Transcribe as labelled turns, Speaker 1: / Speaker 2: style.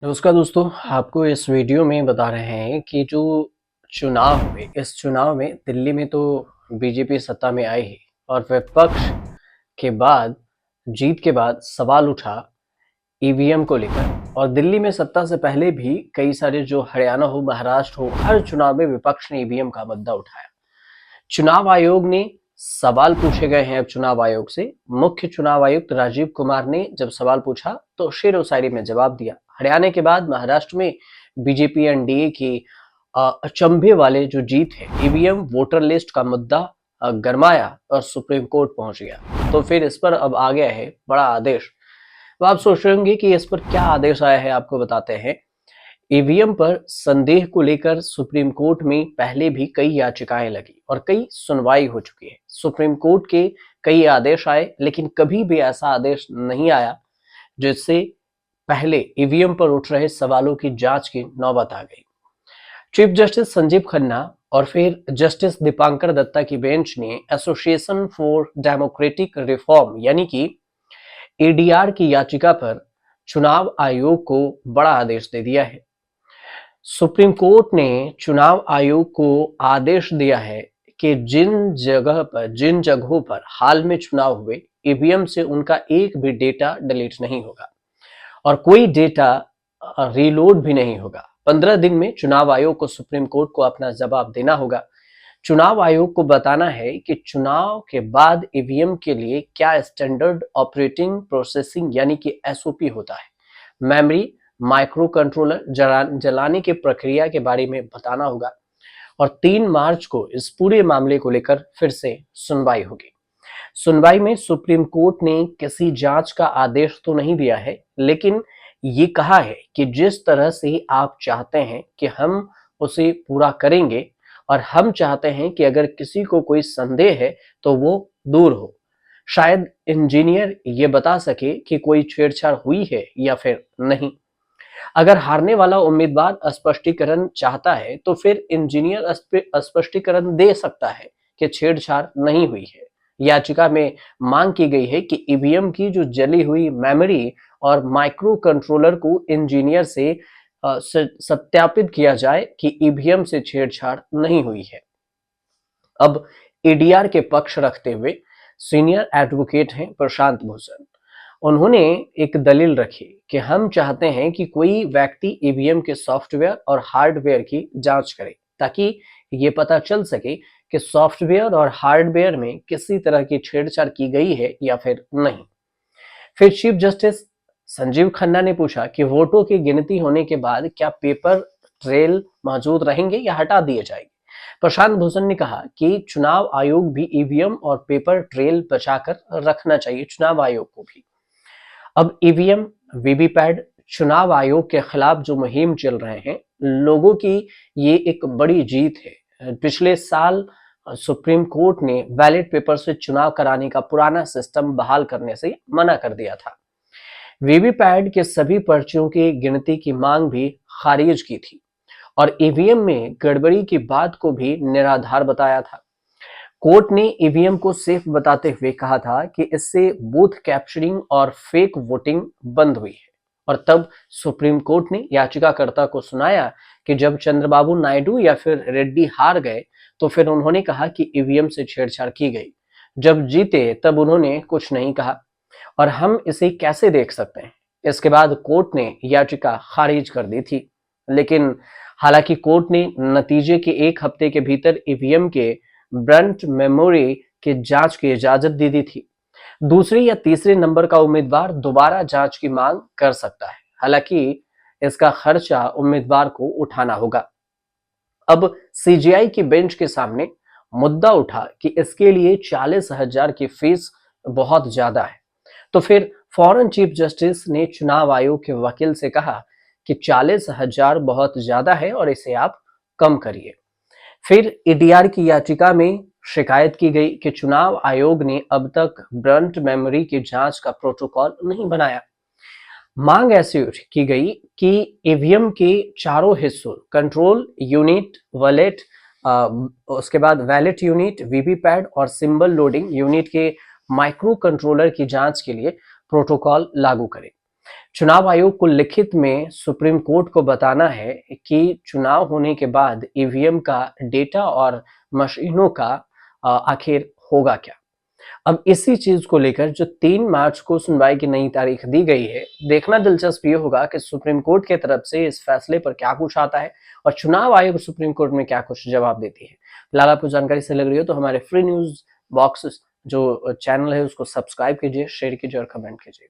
Speaker 1: नमस्कार दोस्तों, आपको इस वीडियो में बता रहे हैं कि जो चुनाव हुए, इस चुनाव में दिल्ली में तो बीजेपी सत्ता में आई ही और विपक्ष के बाद जीत के बाद सवाल उठा ईवीएम को लेकर। और दिल्ली में सत्ता से पहले भी कई सारे जो हरियाणा हो, महाराष्ट्र हो, हर चुनाव में विपक्ष ने ईवीएम का मुद्दा उठाया। चुनाव आयोग ने सवाल पूछे गए हैं अब चुनाव आयोग से। मुख्य चुनाव आयुक्त राजीव कुमार ने जब सवाल पूछा तो शेर व शायरी में जवाब दिया। हरियाणा के बाद महाराष्ट्र में बीजेपी एनडीए की अचंभे वाले जो जीत है, ईवीएम वोटर लिस्ट का मुद्दा गरमाया और सुप्रीम कोर्ट पहुंच गया। तो फिर इस पर अब आ गया है बड़ा आदेश। तो आप सोच रहे होंगे कि इस पर क्या आदेश आया है, आपको बताते हैं। ईवीएम पर संदेह को लेकर सुप्रीम कोर्ट में पहले भी कई याचिकाएं लगी और कई सुनवाई हो चुकी है। सुप्रीम कोर्ट के कई आदेश आए, लेकिन कभी भी ऐसा आदेश नहीं आया जिससे पहले ईवीएम पर उठ रहे सवालों की जांच की नौबत आ गई। चीफ जस्टिस संजीव खन्ना और फिर जस्टिस दीपांकर दत्ता की बेंच ने एसोसिएशन फॉर डेमोक्रेटिक रिफॉर्म यानी कि एडीआर की याचिका पर चुनाव आयोग को बड़ा आदेश दे दिया है। सुप्रीम कोर्ट ने चुनाव आयोग को आदेश दिया है कि जिन जगहों पर हाल में चुनाव हुए, ईवीएम से उनका एक भी डेटा डिलीट नहीं होगा और कोई डेटा रीलोड भी नहीं होगा। 15 दिन में चुनाव आयोग को सुप्रीम कोर्ट को अपना जवाब देना होगा। चुनाव आयोग को बताना है कि चुनाव के बाद ईवीएम के लिए क्या स्टैंडर्ड ऑपरेटिंग प्रोसेसिंग यानी कि एसओपी होता है, मेमोरी, माइक्रो कंट्रोलर जलाने की प्रक्रिया के बारे में बताना होगा। और 3 मार्च को इस पूरे मामले को लेकर फिर से सुनवाई होगी। सुनवाई में सुप्रीम कोर्ट ने किसी जांच का आदेश तो नहीं दिया है, लेकिन ये कहा है कि जिस तरह से आप चाहते हैं कि हम उसे पूरा करेंगे और हम चाहते हैं कि अगर किसी को कोई संदेह है तो वो दूर हो। शायद इंजीनियर ये बता सके कि कोई छेड़छाड़ हुई है या फिर नहीं। अगर हारने वाला उम्मीदवार स्पष्टीकरण चाहता है तो फिर इंजीनियर स्पष्टीकरण दे सकता है कि छेड़छाड़ नहीं हुई है। याचिका में मांग की गई है कि ईवीएम की जो जली हुई मेमोरी और माइक्रो कंट्रोलर को इंजीनियर से सत्यापित किया जाए कि ईवीएम से छेड़छाड़ नहीं हुई है। अब एडीआर के पक्ष रखते हुए सीनियर एडवोकेट हैं प्रशांत भूषण। उन्होंने एक दलील रखी कि हम चाहते हैं कि कोई व्यक्ति ईवीएम के सॉफ्टवेयर और हार्डवेयर की जांच करे ताकि ये पता चल सके कि सॉफ्टवेयर और हार्डवेयर में किसी तरह की छेड़छाड़ की गई है या फिर नहीं। फिर चीफ जस्टिस संजीव खन्ना ने पूछा कि वोटों की गिनती होने के बाद क्या पेपर ट्रेल मौजूद रहेंगे या हटा दिए जाएंगे। प्रशांत भूषण ने कहा कि चुनाव आयोग भी ईवीएम और पेपर ट्रेल बचाकर रखना चाहिए, चुनाव आयोग को भी। अब ईवीएम वीवीपैट चुनाव आयोग के खिलाफ जो मुहिम चल रहे हैं, लोगों की ये एक बड़ी जीत है। पिछले साल सुप्रीम कोर्ट ने बैलेट पेपर से चुनाव कराने का पुराना सिस्टम बहाल करने से मना कर दिया था। वीवीपैट के सभी पर्चियों की गिनती की मांग भी खारिज की थी और ईवीएम में गड़बड़ी की बात को भी निराधार बताया था। कोर्ट ने ईवीएम को सेफ बताते हुए कहा था कि इससे बूथ कैप्चरिंग और फेक वोटिंग बंद हुई है। और तब सुप्रीम कोर्ट ने याचिकाकर्ता को सुनाया कि जब चंद्रबाबू नायडू या फिर रेड्डी हार गए तो फिर उन्होंने कहा कि ईवीएम से छेड़छाड़ की गई, जब जीते तब उन्होंने कुछ नहीं कहा और हम इसे कैसे देख सकते हैं। इसके बाद कोर्ट ने याचिका खारिज कर दी थी, लेकिन हालांकि कोर्ट ने नतीजे के 1 हफ्ते के भीतर ईवीएम के ब्रंट मेमोरी की जांच की इजाजत दे दी थी। दूसरे या तीसरे नंबर का उम्मीदवार दोबारा जांच की मांग कर सकता है, हालांकि इसका खर्चा उम्मीदवार को उठाना होगा। अब सीजीआई की बेंच के सामने मुद्दा उठा कि इसके लिए 40,000 की फीस बहुत ज्यादा है। तो फिर फौरन चीफ जस्टिस ने चुनाव आयोग के वकील से कहा कि 40,000 बहुत ज्यादा है और इसे आप कम करिए। फिर ईडीआर की याचिका में शिकायत की गई कि चुनाव आयोग ने अब तक ब्रंट मेमोरी की जांच का प्रोटोकॉल नहीं बनाया। मांग ऐसी की गई कि ईवीएम के चारों हिस्सों कंट्रोल यूनिट, वैलेट, उसके बाद वैलेट यूनिट, वीवीपैट और सिंबल लोडिंग यूनिट के माइक्रो कंट्रोलर की जांच के लिए प्रोटोकॉल लागू करें। चुनाव आयोग को लिखित में सुप्रीम कोर्ट को बताना है कि चुनाव होने के बाद ईवीएम का डेटा और मशीनों का आखिर होगा क्या। अब इसी चीज को लेकर जो 3 मार्च को सुनवाई की नई तारीख दी गई है, देखना दिलचस्प ये होगा कि सुप्रीम कोर्ट की तरफ से इस फैसले पर क्या कुछ आता है और चुनाव आयोग सुप्रीम कोर्ट में क्या कुछ जवाब देती है। फिलहाल आपको जानकारी सही लग रही हो तो हमारे फ्री न्यूज बॉक्स जो चैनल है उसको सब्सक्राइब कीजिए, शेयर कीजिए और कमेंट कीजिए।